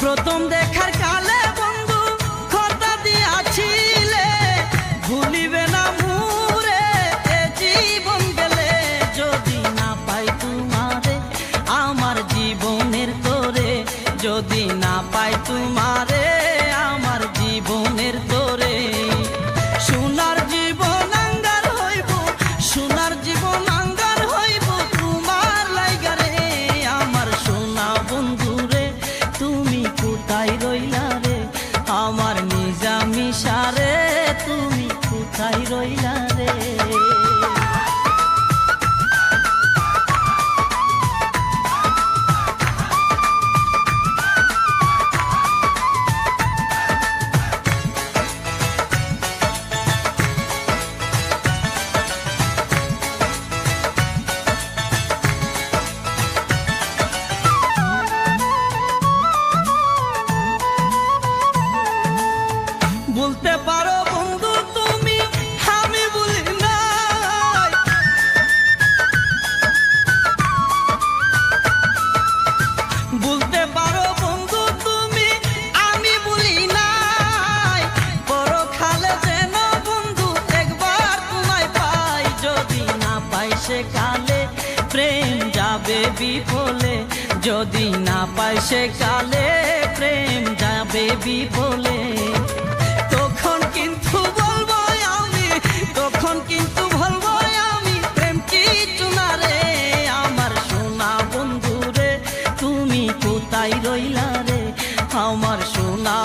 প্রথম দেখার কালে বন্ধু কথা দিয়াছিলে ভুলিবে না মুরে এ জীবন গেলে যদি না পাই তোমারে আমার জীবনের তোরে যদি না পাই তোমারে আমার জীবনের তোরে সোনার জীবন আঙ্গার হইব সোনার জীবন আঙ্গার হইব তোমার লাইগারে আমার সোনা বন্ধুরে তুমি কোথায় রইলা রে আমার নিজামিশারে তুমি কোথায় রইলা রে বলতে পারো বন্ধু তুমি আমি বলি নাই বলতে পারো বন্ধু তুমি আমি বলি নাই পরকালে যেন বন্ধু একবার তোমায় পাই যদি না পাই সে কালে প্রেম যাবে বিফলে যদি না পাই সে কালে প্রেম যাবে বিফলে তখন কিন্তু বলবো আমি প্রেম কিছু না রে আমার সোনা বন্ধু রে তুমি কোথায় রইলা রে আমার সোনা